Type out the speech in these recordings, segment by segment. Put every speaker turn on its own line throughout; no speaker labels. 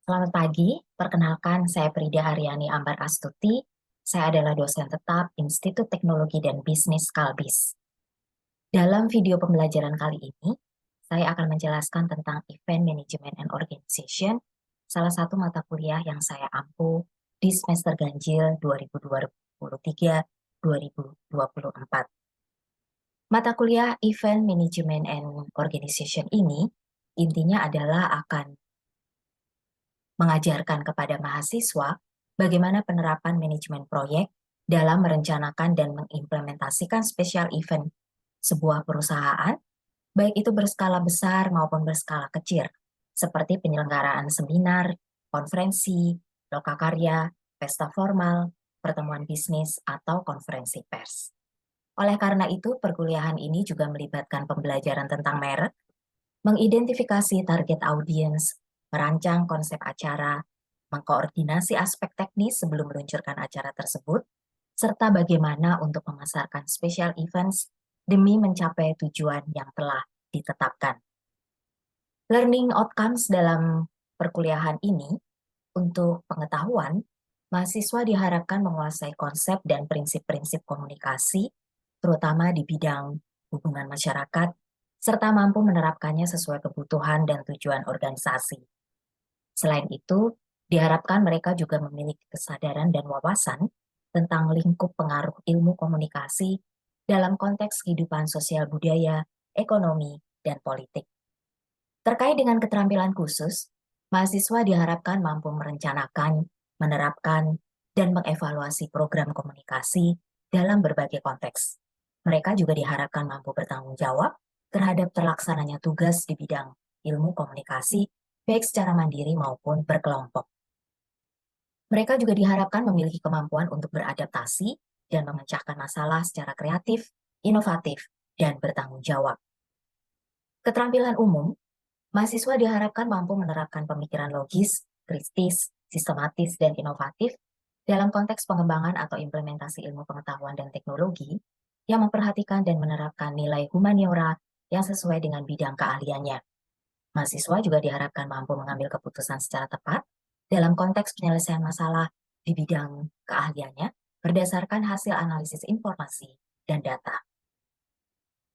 Selamat pagi, perkenalkan saya Prida Aryani Ambar Astuti. Saya adalah dosen tetap Institut Teknologi dan Bisnis Kalbis. Dalam video pembelajaran kali ini, saya akan menjelaskan tentang Event Management and Organization, salah satu mata kuliah yang saya ampu di semester ganjil 2023-2024. Mata kuliah Event Management and Organization ini intinya adalah akan mengajarkan kepada mahasiswa bagaimana penerapan manajemen proyek dalam merencanakan dan mengimplementasikan special event sebuah perusahaan, baik itu berskala besar maupun berskala kecil, seperti penyelenggaraan seminar, konferensi, lokakarya, pesta formal, pertemuan bisnis, atau konferensi pers. Oleh karena itu, perkuliahan ini juga melibatkan pembelajaran tentang merek, mengidentifikasi target audiens, merancang konsep acara, mengkoordinasi aspek teknis sebelum meluncurkan acara tersebut, serta bagaimana untuk memasarkan special events demi mencapai tujuan yang telah ditetapkan. Learning outcomes dalam perkuliahan ini untuk pengetahuan, mahasiswa diharapkan menguasai konsep dan prinsip-prinsip komunikasi, terutama di bidang hubungan masyarakat, serta mampu menerapkannya sesuai kebutuhan dan tujuan organisasi. Selain itu, diharapkan mereka juga memiliki kesadaran dan wawasan tentang lingkup pengaruh ilmu komunikasi dalam konteks kehidupan sosial budaya, ekonomi, dan politik. Terkait dengan keterampilan khusus, mahasiswa diharapkan mampu merencanakan, menerapkan, dan mengevaluasi program komunikasi dalam berbagai konteks. Mereka juga diharapkan mampu bertanggung jawab terhadap terlaksananya tugas di bidang ilmu komunikasi, baik secara mandiri maupun berkelompok. Mereka juga diharapkan memiliki kemampuan untuk beradaptasi dan memecahkan masalah secara kreatif, inovatif, dan bertanggung jawab. Keterampilan umum, mahasiswa diharapkan mampu menerapkan pemikiran logis, kritis, sistematis, dan inovatif dalam konteks pengembangan atau implementasi ilmu pengetahuan dan teknologi yang memperhatikan dan menerapkan nilai humaniora yang sesuai dengan bidang keahliannya. Mahasiswa juga diharapkan mampu mengambil keputusan secara tepat dalam konteks penyelesaian masalah di bidang keahliannya berdasarkan hasil analisis informasi dan data.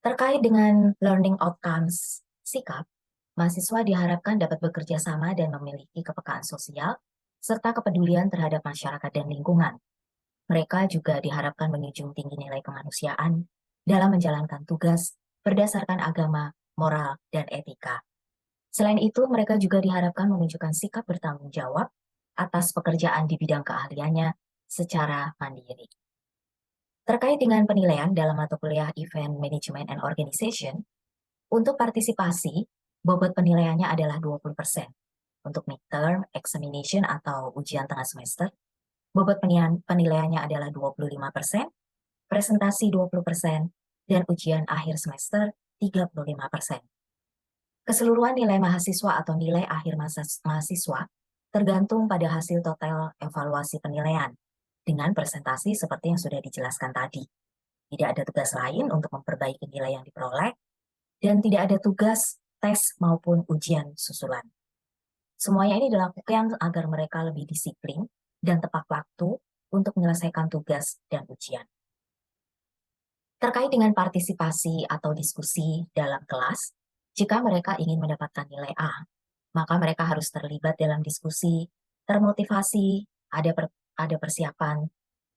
Terkait dengan learning outcomes sikap, mahasiswa diharapkan dapat bekerja sama dan memiliki kepekaan sosial serta kepedulian terhadap masyarakat dan lingkungan. Mereka juga diharapkan menjunjung tinggi nilai kemanusiaan dalam menjalankan tugas berdasarkan agama, moral, dan etika. Selain itu, mereka juga diharapkan menunjukkan sikap bertanggung jawab atas pekerjaan di bidang keahliannya secara mandiri. Terkait dengan penilaian dalam mata kuliah Event Management and Organization, untuk partisipasi, bobot penilaiannya adalah 20%. Untuk midterm, examination atau ujian tengah semester, bobot penilaiannya adalah 25%, presentasi 20%, dan ujian akhir semester 35%. Keseluruhan nilai mahasiswa atau nilai akhir mahasiswa tergantung pada hasil total evaluasi penilaian dengan presentasi seperti yang sudah dijelaskan tadi. Tidak ada tugas lain untuk memperbaiki nilai yang diperoleh dan tidak ada tugas, tes, maupun ujian susulan. Semuanya ini dilakukan agar mereka lebih disiplin dan tepat waktu untuk menyelesaikan tugas dan ujian. Terkait dengan partisipasi atau diskusi dalam kelas, jika mereka ingin mendapatkan nilai A, maka mereka harus terlibat dalam diskusi, termotivasi, ada persiapan,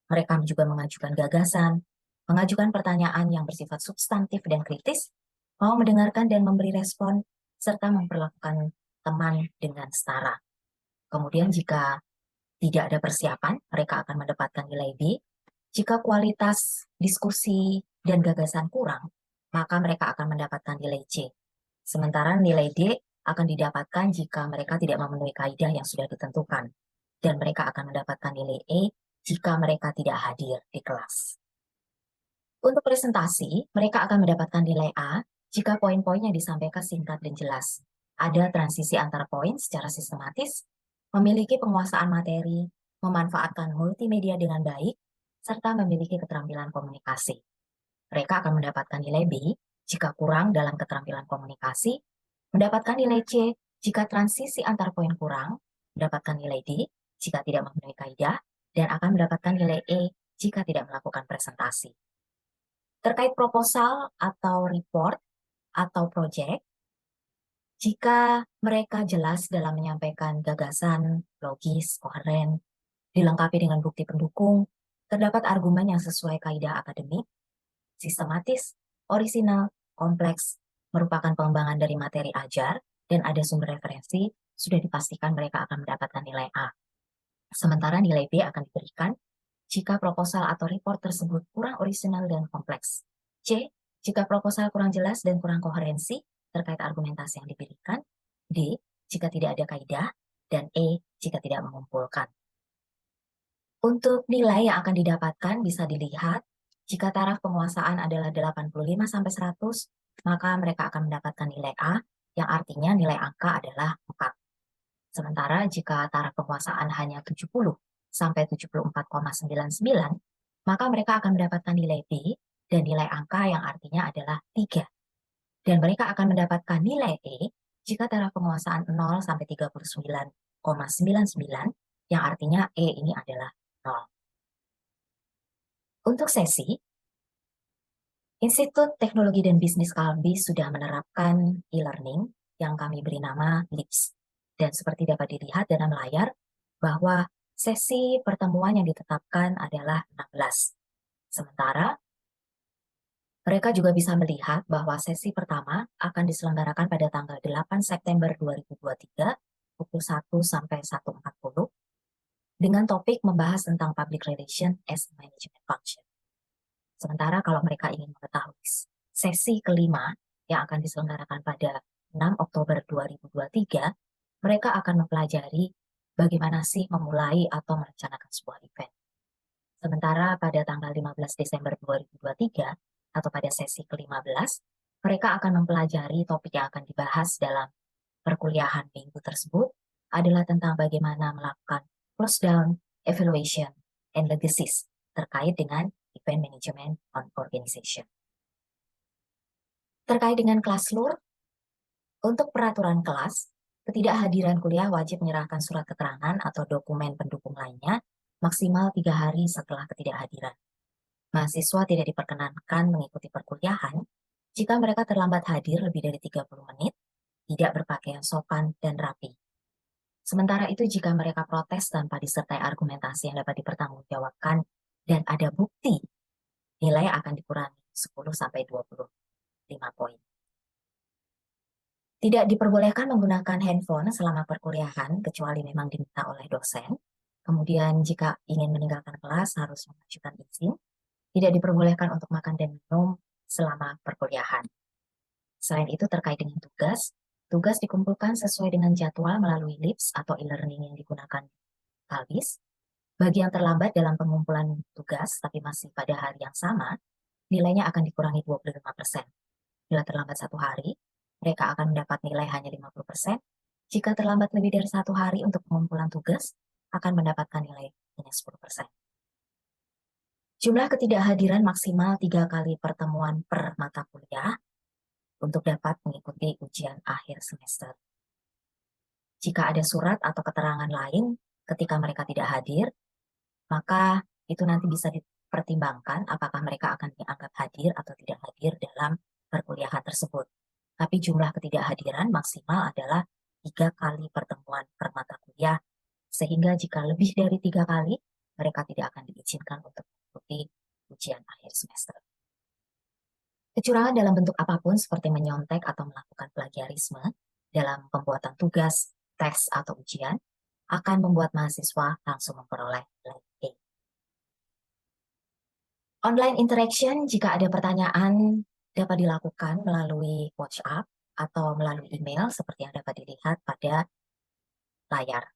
mereka juga mengajukan gagasan, mengajukan pertanyaan yang bersifat substantif dan kritis, mau mendengarkan dan memberi respon, serta memperlakukan teman dengan setara. Kemudian jika tidak ada persiapan, mereka akan mendapatkan nilai B. Jika kualitas diskusi dan gagasan kurang, maka mereka akan mendapatkan nilai C. Sementara nilai D akan didapatkan jika mereka tidak memenuhi kaidah yang sudah ditentukan. Dan mereka akan mendapatkan nilai E jika mereka tidak hadir di kelas. Untuk presentasi, mereka akan mendapatkan nilai A jika poin-poin yang disampaikan singkat dan jelas. Ada transisi antara poin secara sistematis, memiliki penguasaan materi, memanfaatkan multimedia dengan baik, serta memiliki keterampilan komunikasi. Mereka akan mendapatkan nilai B jika kurang dalam keterampilan komunikasi, mendapatkan nilai C jika transisi antar poin kurang, mendapatkan nilai D jika tidak memenuhi kaidah, dan akan mendapatkan nilai E jika tidak melakukan presentasi. Terkait proposal atau report atau project, jika mereka jelas dalam menyampaikan gagasan, logis, koheren, dilengkapi dengan bukti pendukung, terdapat argumen yang sesuai kaidah akademik, sistematis, orisinal, kompleks, merupakan pengembangan dari materi ajar, dan ada sumber referensi, sudah dipastikan mereka akan mendapatkan nilai A. Sementara nilai B akan diberikan jika proposal atau report tersebut kurang orisinal dan kompleks. C. Jika proposal kurang jelas dan kurang koherensi terkait argumentasi yang diberikan. D. Jika tidak ada kaidah. Dan E. Jika tidak mengumpulkan. Untuk nilai yang akan didapatkan bisa dilihat, jika taraf penguasaan adalah 85-100, maka mereka akan mendapatkan nilai A, yang artinya nilai angka adalah 4. Sementara jika taraf penguasaan hanya 70-74,99, maka mereka akan mendapatkan nilai B dan nilai angka yang artinya adalah 3. Dan mereka akan mendapatkan nilai E jika taraf penguasaan 0-39,99, yang artinya E ini adalah 0. Untuk sesi, Institut Teknologi dan Bisnis Kalbi sudah menerapkan e-learning yang kami beri nama LIPS. Dan seperti dapat dilihat dalam layar, bahwa sesi pertemuan yang ditetapkan adalah 16. Sementara, mereka juga bisa melihat bahwa sesi pertama akan diselenggarakan pada tanggal 8 September 2023, pukul 1 sampai 1.40, dengan topik membahas tentang public relation as a management function. Sementara kalau mereka ingin mengetahui sesi kelima yang akan diselenggarakan pada 6 Oktober 2023, mereka akan mempelajari bagaimana sih memulai atau merencanakan sebuah event. Sementara pada tanggal 15 Desember 2023, atau pada sesi ke-15, mereka akan mempelajari topik yang akan dibahas dalam perkuliahan minggu tersebut adalah tentang bagaimana melakukan close down, evaluation, and legacies terkait dengan event management on organization. Terkait dengan kelas LUR, untuk peraturan kelas, ketidakhadiran kuliah wajib menyerahkan surat keterangan atau dokumen pendukung lainnya maksimal 3 hari setelah ketidakhadiran. Mahasiswa tidak diperkenankan mengikuti perkuliahan jika mereka terlambat hadir lebih dari 30 menit, tidak berpakaian sopan dan rapi. Sementara itu, jika mereka protes tanpa disertai argumentasi yang dapat dipertanggungjawabkan dan ada bukti, nilai akan dikurangi 10-25 poin. Tidak diperbolehkan menggunakan handphone selama perkuliahan, kecuali memang diminta oleh dosen. Kemudian jika ingin meninggalkan kelas harus mengajukan izin. Tidak diperbolehkan untuk makan dan minum selama perkuliahan. Selain itu, terkait dengan tugas, tugas dikumpulkan sesuai dengan jadwal melalui LIPS atau e-learning yang digunakan Kalbis. Bagi yang terlambat dalam pengumpulan tugas tapi masih pada hari yang sama, nilainya akan dikurangi 25%. Bila terlambat 1 hari, mereka akan mendapat nilai hanya 50%. Jika terlambat lebih dari 1 hari untuk pengumpulan tugas, akan mendapatkan nilai hanya 10%. Jumlah ketidakhadiran maksimal 3 kali pertemuan per mata kuliah untuk dapat mengikuti ujian akhir semester. Jika ada surat atau keterangan lain ketika mereka tidak hadir, maka itu nanti bisa dipertimbangkan apakah mereka akan dianggap hadir atau tidak hadir dalam perkuliahan tersebut. Tapi jumlah ketidakhadiran maksimal adalah 3 kali pertemuan per mata kuliah, sehingga jika lebih dari 3 kali, mereka tidak akan diizinkan untuk mengikuti ujian akhir semester. Kecurangan dalam bentuk apapun seperti menyontek atau melakukan plagiarisme dalam pembuatan tugas, tes, atau ujian akan membuat mahasiswa langsung memperoleh nilai E. Online interaction, jika ada pertanyaan, dapat dilakukan melalui WhatsApp atau melalui email seperti yang dapat dilihat pada layar.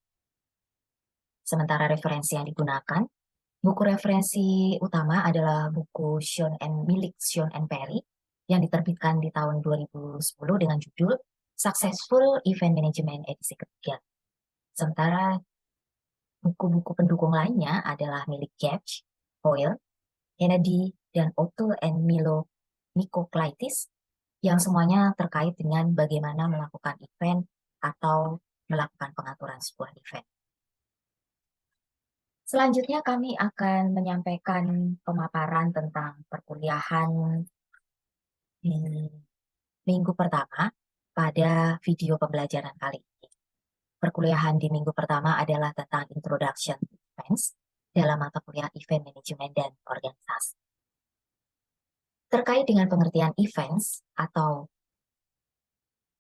Sementara referensi yang digunakan, buku referensi utama adalah buku milik Sean and Perry yang diterbitkan di tahun 2010 dengan judul Successful Event Management edisi ketiga. Sementara buku-buku pendukung lainnya adalah milik Gage, Hoyle, Kennedy, dan Otto and Milo Nikolaitis yang semuanya terkait dengan bagaimana melakukan event atau melakukan pengaturan sebuah event. Selanjutnya kami akan menyampaikan pemaparan tentang perkuliahan di minggu pertama pada video pembelajaran kali ini. Perkuliahan di minggu pertama adalah tentang Introduction to Events dalam mata kuliah Event Management dan Organisasi. Terkait dengan pengertian events atau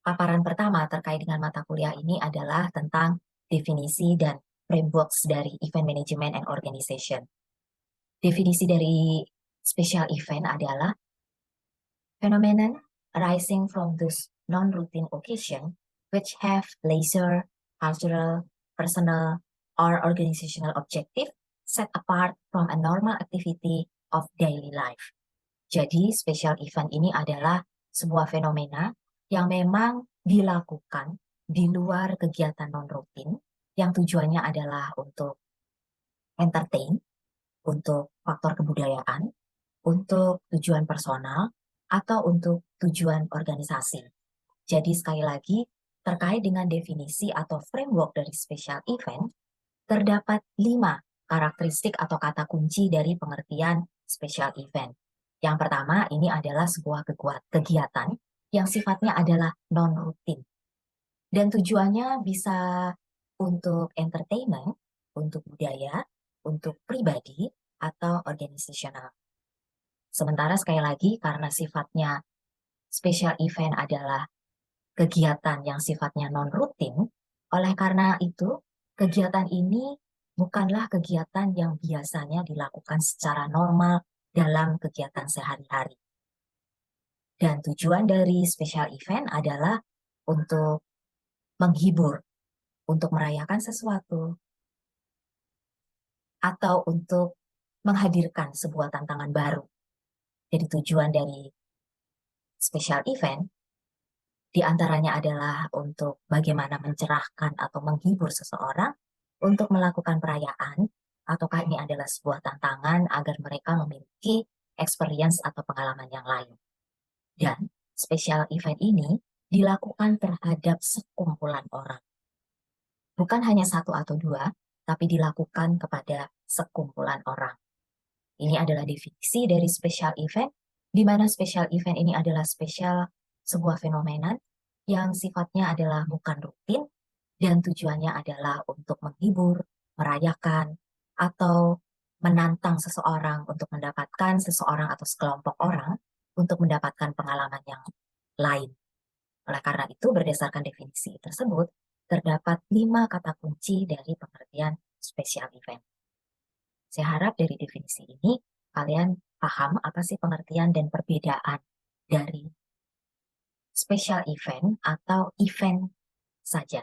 paparan pertama terkait dengan mata kuliah ini adalah tentang definisi dan frameworks dari Event Management and Organization. Definisi dari special event adalah phenomenon arising from those non-routine occasion which have leisure, cultural, personal, or organizational objective set apart from a normal activity of daily life. Jadi, special event ini adalah sebuah fenomena yang memang dilakukan di luar kegiatan non-rutin yang tujuannya adalah untuk entertain, untuk faktor kebudayaan, untuk tujuan personal, atau untuk tujuan organisasi. Jadi sekali lagi, terkait dengan definisi atau framework dari special event, terdapat 5 karakteristik atau kata kunci dari pengertian special event. Yang pertama, ini adalah sebuah kegiatan yang sifatnya adalah non-rutin. Dan tujuannya bisa untuk entertainment, untuk budaya, untuk pribadi, atau organisasional. Sementara sekali lagi, karena sifatnya special event adalah kegiatan yang sifatnya non-rutin, oleh karena itu, kegiatan ini bukanlah kegiatan yang biasanya dilakukan secara normal dalam kegiatan sehari-hari. Dan tujuan dari special event adalah untuk menghibur, untuk merayakan sesuatu, atau untuk menghadirkan sebuah tantangan baru. Jadi tujuan dari special event diantaranya adalah untuk bagaimana mencerahkan atau menghibur seseorang untuk melakukan perayaan, ataukah ini adalah sebuah tantangan agar mereka memiliki experience atau pengalaman yang lain. Dan special event ini dilakukan terhadap sekumpulan orang. Bukan hanya satu atau dua, tapi dilakukan kepada sekumpulan orang. Ini adalah definisi dari special event, di mana special event ini adalah spesial sebuah fenomena yang sifatnya adalah bukan rutin dan tujuannya adalah untuk menghibur, merayakan, atau menantang seseorang untuk mendapatkan seseorang atau sekelompok orang untuk mendapatkan pengalaman yang lain. Oleh karena itu, berdasarkan definisi tersebut, terdapat 5 kata kunci dari pengertian special event. Saya harap dari definisi ini, kalian paham apa sih pengertian dan perbedaan dari special event atau event saja.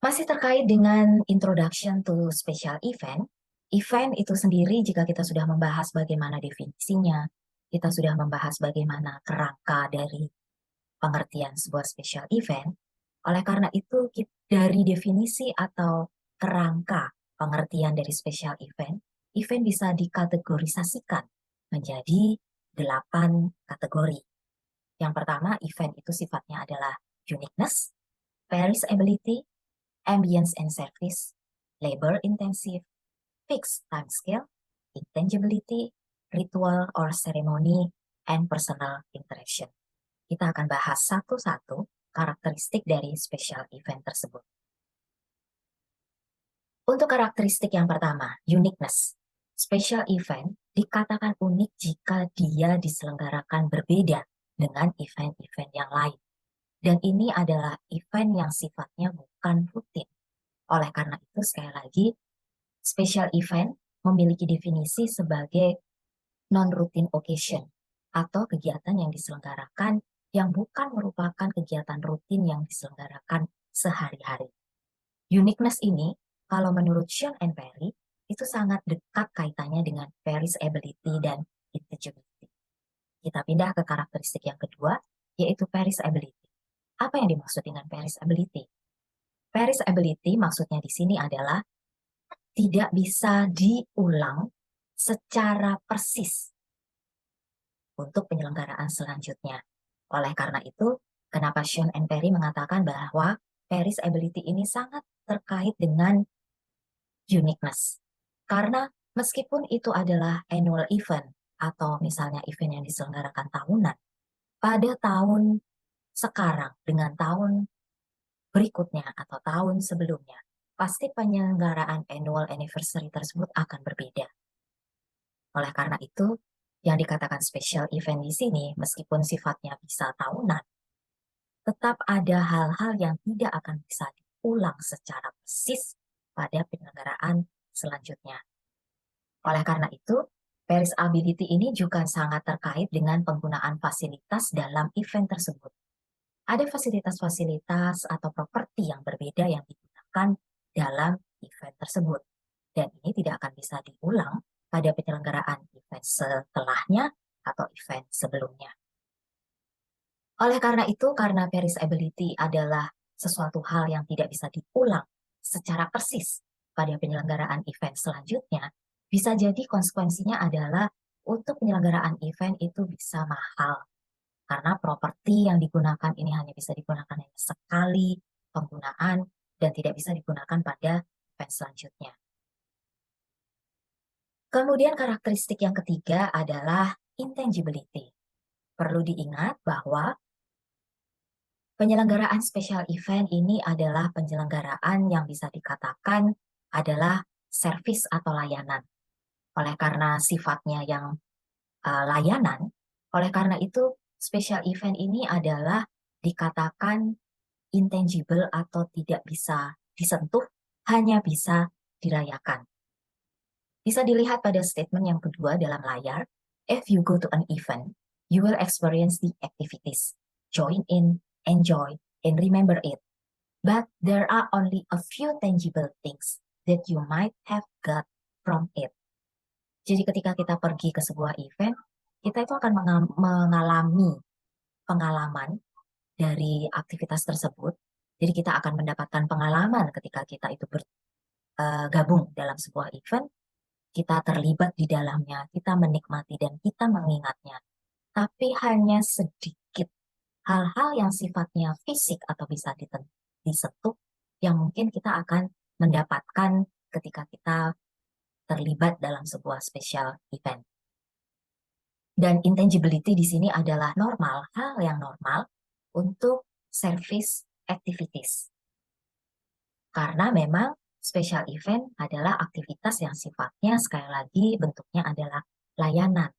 Masih terkait dengan introduction to special event, event itu sendiri jika kita sudah membahas bagaimana definisinya, kita sudah membahas bagaimana kerangka dari pengertian sebuah special event, oleh karena itu dari definisi atau kerangka pengertian dari special event, event bisa dikategorisasikan menjadi 8 kategori. Yang pertama, event itu sifatnya adalah uniqueness, perishability, ambience and service, labor intensive, fixed time scale, intangibility, ritual or ceremony, and personal interaction. Kita akan bahas satu-satu karakteristik dari special event tersebut. Untuk karakteristik yang pertama, uniqueness. Special event dikatakan unik jika dia diselenggarakan berbeda dengan event-event yang lain. Dan ini adalah event yang sifatnya bukan rutin. Oleh karena itu, sekali lagi, special event memiliki definisi sebagai non-routine occasion atau kegiatan yang diselenggarakan yang bukan merupakan kegiatan rutin yang diselenggarakan sehari-hari. Uniqueness ini, kalau menurut Sean and Perry, itu sangat dekat kaitannya dengan perishability dan intangibility. Kita pindah ke karakteristik yang kedua, yaitu perishability. Apa yang dimaksud dengan perishability? Perishability maksudnya di sini adalah tidak bisa diulang secara persis untuk penyelenggaraan selanjutnya. Oleh karena itu, Kenapa Sean and Perry mengatakan bahwa Perry's ability ini sangat terkait dengan uniqueness. Karena meskipun itu adalah annual event atau misalnya event yang diselenggarakan tahunan, pada tahun sekarang dengan tahun berikutnya atau tahun sebelumnya, pasti penyelenggaraan annual anniversary tersebut akan berbeda. Oleh karena itu, yang dikatakan special event di sini, meskipun sifatnya bisa tahunan, tetap ada hal-hal yang tidak akan bisa diulang secara persis pada penyelenggaraan selanjutnya. Oleh karena itu, Paris Ability ini juga sangat terkait dengan penggunaan fasilitas dalam event tersebut. Ada fasilitas-fasilitas atau properti yang berbeda yang digunakan dalam event tersebut. Dan ini tidak akan bisa diulang pada penyelenggaraan event setelahnya atau event sebelumnya. Oleh karena itu, karena Paris Ability adalah sesuatu hal yang tidak bisa diulang secara persis pada penyelenggaraan event selanjutnya, bisa jadi konsekuensinya adalah untuk penyelenggaraan event itu bisa mahal. Karena properti yang digunakan ini hanya bisa digunakan hanya sekali penggunaan dan tidak bisa digunakan pada event selanjutnya. Kemudian karakteristik yang ketiga adalah intangibility. Perlu diingat bahwa penyelenggaraan special event ini adalah penyelenggaraan yang bisa dikatakan adalah service atau layanan. Oleh karena sifatnya yang layanan, oleh karena itu special event ini adalah dikatakan intangible atau tidak bisa disentuh, hanya bisa dirayakan. Bisa dilihat pada statement yang kedua dalam layar, if you go to an event, you will experience the activities, join in, enjoy, and remember it. But there are only a few tangible things that you might have got from it. Jadi ketika kita pergi ke sebuah event, kita itu akan mengalami pengalaman dari aktivitas tersebut. Jadi kita akan mendapatkan pengalaman ketika kita itu bergabung dalam sebuah event, kita terlibat di dalamnya, kita menikmati dan kita mengingatnya. Tapi hanya sedikit hal-hal yang sifatnya fisik atau bisa disentuh yang mungkin kita akan mendapatkan ketika kita terlibat dalam sebuah special event. Dan intangibility di sini adalah normal, hal yang normal untuk service activities. Karena memang special event adalah aktivitas yang sifatnya sekali lagi bentuknya adalah layanan.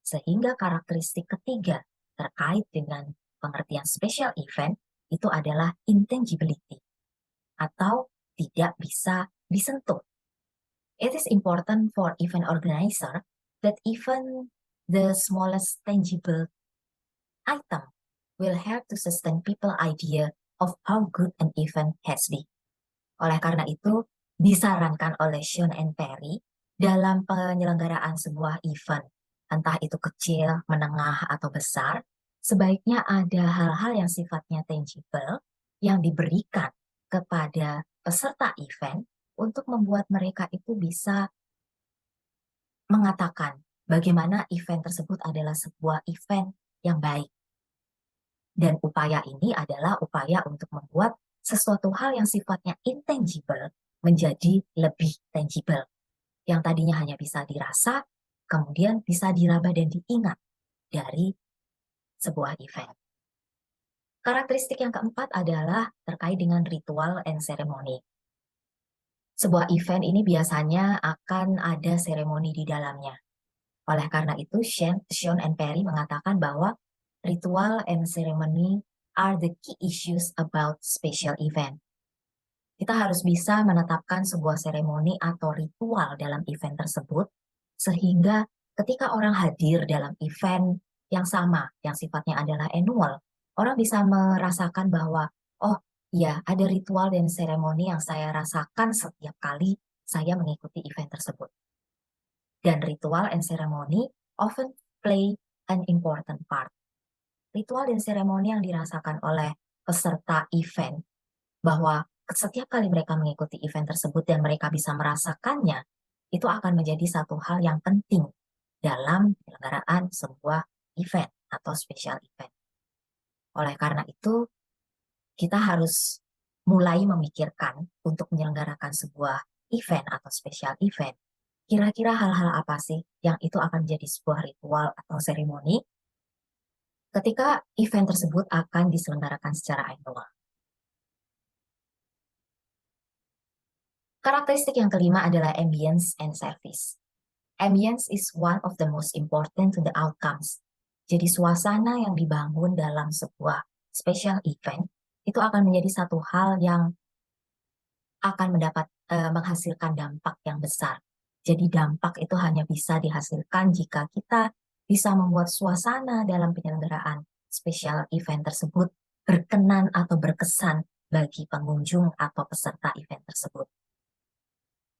Sehingga karakteristik ketiga terkait dengan pengertian special event itu adalah intangibility atau tidak bisa disentuh. It is important for event organizer that even the smallest tangible item will help to sustain people idea of how good an event has been. Oleh karena itu, disarankan oleh Sean and Perry dalam penyelenggaraan sebuah event, entah itu kecil, menengah, atau besar, sebaiknya ada hal-hal yang sifatnya tangible yang diberikan kepada peserta event untuk membuat mereka itu bisa mengatakan bagaimana event tersebut adalah sebuah event yang baik. Dan upaya ini adalah upaya untuk membuat sesuatu hal yang sifatnya intangible menjadi lebih tangible. Yang tadinya hanya bisa dirasa, kemudian bisa diraba dan diingat dari sebuah event. Karakteristik yang keempat adalah terkait dengan ritual and ceremony. Sebuah event ini biasanya akan ada seremoni di dalamnya. Oleh karena itu, Sean and Perry mengatakan bahwa ritual and ceremony are the key issues about special event. Kita harus bisa menetapkan sebuah seremoni atau ritual dalam event tersebut, sehingga ketika orang hadir dalam event yang sama, yang sifatnya adalah annual, orang bisa merasakan bahwa, oh ya, ada ritual dan seremoni yang saya rasakan setiap kali saya mengikuti event tersebut. Dan ritual and ceremony often play an important part. Ritual dan seremoni yang dirasakan oleh peserta event, bahwa setiap kali mereka mengikuti event tersebut dan mereka bisa merasakannya, itu akan menjadi satu hal yang penting dalam penyelenggaraan sebuah event atau special event. Oleh karena itu, kita harus mulai memikirkan untuk menyelenggarakan sebuah event atau special event. Kira-kira hal-hal apa sih yang itu akan menjadi sebuah ritual atau seremoni ketika event tersebut akan diselenggarakan secara annual. Karakteristik yang kelima adalah ambience and service. Ambience is one of the most important to the outcomes. Jadi suasana yang dibangun dalam sebuah special event itu akan menjadi satu hal yang akan menghasilkan dampak yang besar. Jadi dampak itu hanya bisa dihasilkan jika kita bisa membuat suasana dalam penyelenggaraan special event tersebut berkenan atau berkesan bagi pengunjung atau peserta event tersebut.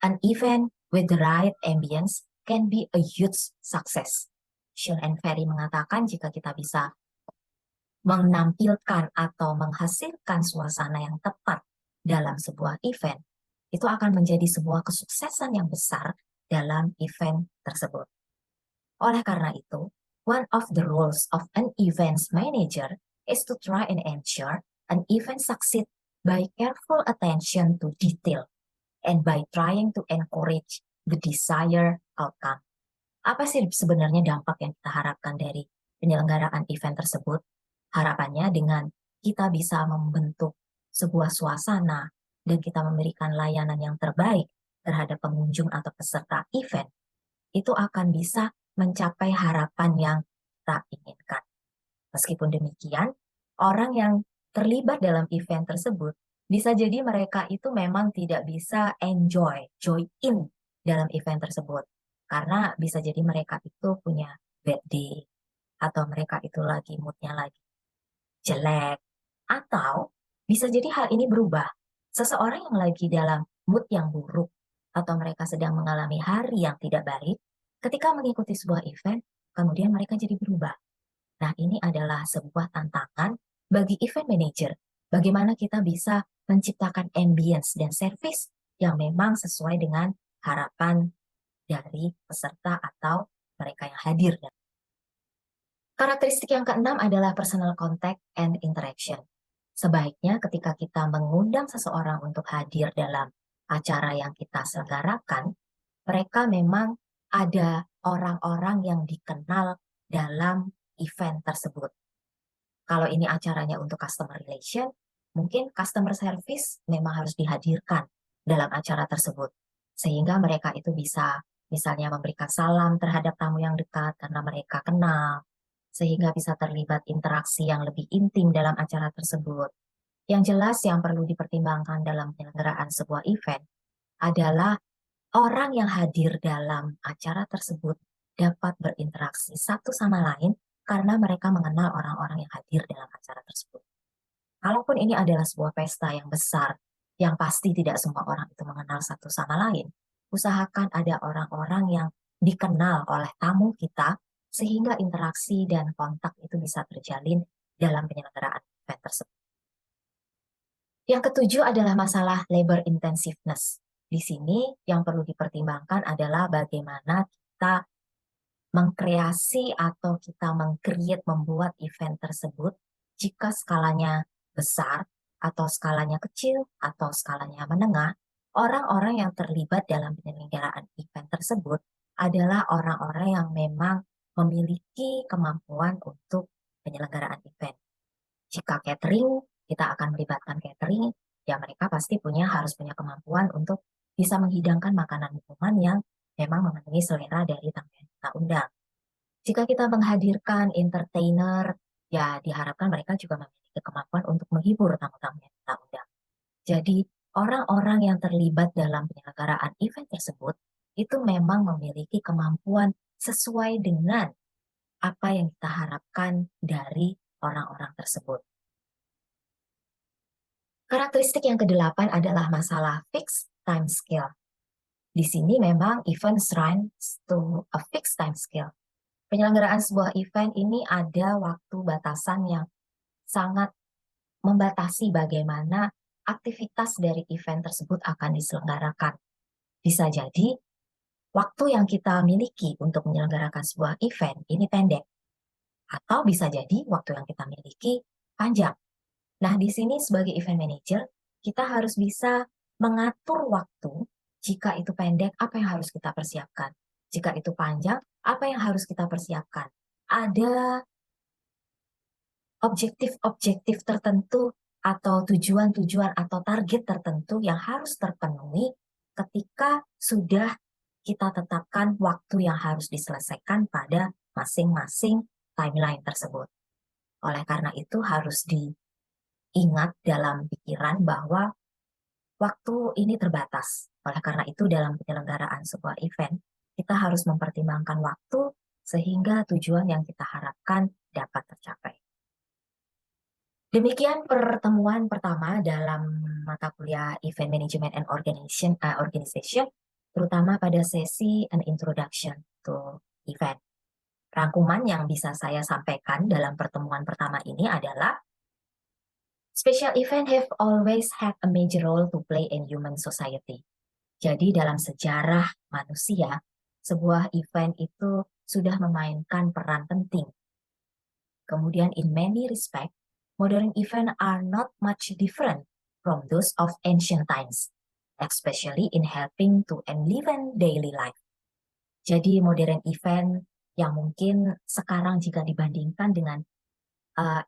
An event with the right ambience can be a huge success. Sean and Ferry mengatakan jika kita bisa menampilkan atau menghasilkan suasana yang tepat dalam sebuah event, itu akan menjadi sebuah kesuksesan yang besar dalam event tersebut. Oleh karena itu, one of the roles of an events manager is to try and ensure an event succeed by careful attention to detail and by trying to encourage the desired outcome. Apa sih sebenarnya dampak yang kita harapkan dari penyelenggaraan event tersebut? Harapannya dengan kita bisa membentuk sebuah suasana dan kita memberikan layanan yang terbaik terhadap pengunjung atau peserta event, itu akan bisa mencapai harapan yang kita inginkan. Meskipun demikian, orang yang terlibat dalam event tersebut bisa jadi mereka itu memang tidak bisa join in dalam event tersebut. Karena bisa jadi mereka itu punya bad day, atau mereka itu lagi moodnya lagi jelek, atau bisa jadi hal ini berubah. Seseorang yang lagi dalam mood yang buruk, atau mereka sedang mengalami hari yang tidak baik, ketika mengikuti sebuah event, kemudian mereka jadi berubah. Nah, ini adalah sebuah tantangan bagi event manager. Bagaimana kita bisa menciptakan ambience dan service yang memang sesuai dengan harapan dari peserta atau mereka yang hadir. Karakteristik yang keenam adalah personal contact and interaction. Sebaiknya ketika kita mengundang seseorang untuk hadir dalam acara yang kita selenggarakan, mereka memang ada orang-orang yang dikenal dalam event tersebut. Kalau ini acaranya untuk customer relation, mungkin customer service memang harus dihadirkan dalam acara tersebut. Sehingga mereka itu bisa misalnya memberikan salam terhadap tamu yang dekat karena mereka kenal, sehingga bisa terlibat interaksi yang lebih intim dalam acara tersebut. Yang jelas yang perlu dipertimbangkan dalam penyelenggaraan sebuah event adalah orang yang hadir dalam acara tersebut dapat berinteraksi satu sama lain karena mereka mengenal orang-orang yang hadir dalam acara tersebut. Kalaupun ini adalah sebuah pesta yang besar, yang pasti tidak semua orang itu mengenal satu sama lain, usahakan ada orang-orang yang dikenal oleh tamu kita sehingga interaksi dan kontak itu bisa terjalin dalam penyelenggaraan event tersebut. Yang ketujuh adalah masalah labor intensiveness. Di sini yang perlu dipertimbangkan adalah bagaimana kita mengkreasi atau kita membuat event tersebut jika skalanya besar atau skalanya kecil atau skalanya menengah. Orang-orang yang terlibat dalam penyelenggaraan event tersebut adalah orang-orang yang memang memiliki kemampuan untuk penyelenggaraan event. Jika catering, kita akan melibatkan catering, ya mereka pasti harus punya kemampuan untuk bisa menghidangkan makanan minuman yang memang memenuhi selera dari tamu yang kita undang. Jika kita menghadirkan entertainer, ya diharapkan mereka juga memiliki kemampuan untuk menghibur tamu-tamu yang kita undang. Jadi, orang-orang yang terlibat dalam penyelenggaraan event tersebut itu memang memiliki kemampuan sesuai dengan apa yang kita harapkan dari orang-orang tersebut. Karakteristik yang kedelapan adalah masalah fixed time scale. Di sini memang event runs to a fixed time scale. Penyelenggaraan sebuah event ini ada waktu batasan yang sangat membatasi bagaimana aktivitas dari event tersebut akan diselenggarakan. Bisa jadi waktu yang kita miliki untuk menyelenggarakan sebuah event ini pendek. Atau bisa jadi waktu yang kita miliki panjang. Nah, di sini sebagai event manager, kita harus bisa mengatur waktu. Jika itu pendek, apa yang harus kita persiapkan? Jika itu panjang, apa yang harus kita persiapkan? Ada objektif-objektif tertentu atau tujuan-tujuan atau target tertentu yang harus terpenuhi ketika sudah kita tetapkan waktu yang harus diselesaikan pada masing-masing timeline tersebut. Oleh karena itu harus diingat dalam pikiran bahwa waktu ini terbatas. Oleh karena itu dalam penyelenggaraan sebuah event, kita harus mempertimbangkan waktu sehingga tujuan yang kita harapkan dapat tercapai. Demikian pertemuan pertama dalam mata kuliah Event Management and Organization, terutama pada sesi An Introduction to Event. Rangkuman yang bisa saya sampaikan dalam pertemuan pertama ini adalah special event have always had a major role to play in human society. Jadi dalam sejarah manusia, sebuah event itu sudah memainkan peran penting. Kemudian in many respects, modern events are not much different from those of ancient times, especially in helping to enliven daily life. Jadi modern event yang mungkin sekarang jika dibandingkan dengan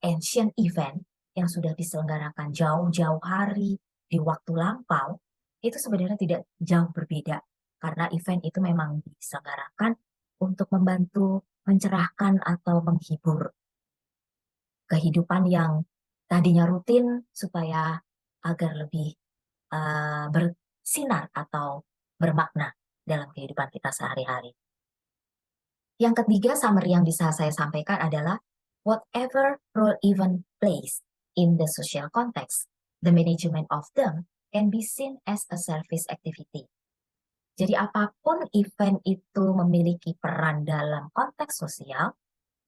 ancient event yang sudah diselenggarakan jauh-jauh hari di waktu lampau, itu sebenarnya tidak jauh berbeda. Karena event itu memang diselenggarakan untuk membantu mencerahkan atau menghibur kehidupan yang tadinya rutin supaya agar lebih bersinar atau bermakna dalam kehidupan kita sehari-hari. Yang ketiga, summary yang bisa saya sampaikan adalah whatever role event plays in the social context, the management of them can be seen as a service activity. Jadi apapun event itu memiliki peran dalam konteks sosial,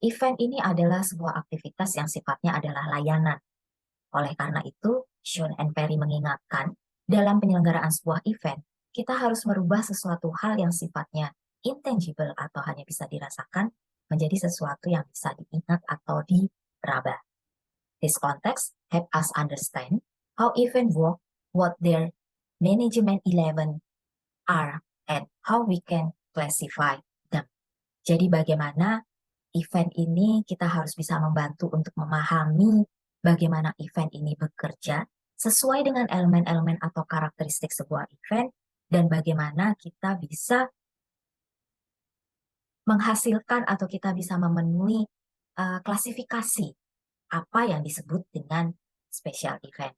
event ini adalah sebuah aktivitas yang sifatnya adalah layanan. Oleh karena itu, Sean and Perry mengingatkan, dalam penyelenggaraan sebuah event, kita harus merubah sesuatu hal yang sifatnya intangible atau hanya bisa dirasakan, menjadi sesuatu yang bisa diingat atau diraba. This context help us understand how event work, what their management eleven are, and how we can classify them. Jadi bagaimana event ini kita harus bisa membantu untuk memahami bagaimana event ini bekerja sesuai dengan elemen-elemen atau karakteristik sebuah event dan bagaimana kita bisa menghasilkan atau kita bisa memenuhi klasifikasi apa yang disebut dengan special event.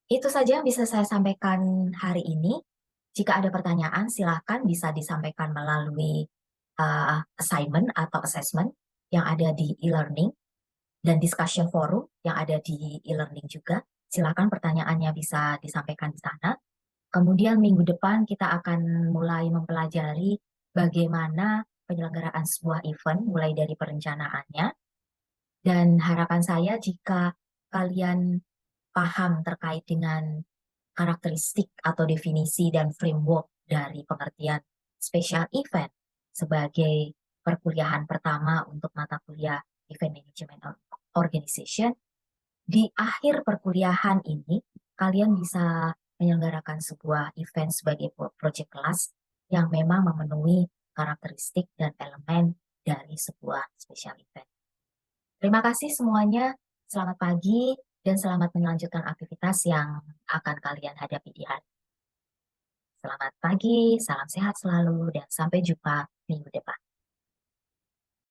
Itu saja yang bisa saya sampaikan hari ini. Jika ada pertanyaan, silakan bisa disampaikan melalui assignment atau assessment yang ada di e-learning dan discussion forum yang ada di e-learning juga. Silakan pertanyaannya bisa disampaikan di sana. Kemudian minggu depan kita akan mulai mempelajari bagaimana penyelenggaraan sebuah event mulai dari perencanaannya. Dan harapan saya jika kalian paham terkait dengan karakteristik atau definisi dan framework dari pengertian special event sebagai perkuliahan pertama untuk mata kuliah Event Management Organization, di akhir perkuliahan ini kalian bisa menyelenggarakan sebuah event sebagai project class yang memang memenuhi karakteristik dan elemen dari sebuah special event. Terima kasih semuanya, selamat pagi dan selamat melanjutkan aktivitas yang akan kalian hadapi di hari. Selamat pagi, salam sehat selalu, dan sampai jumpa minggu depan.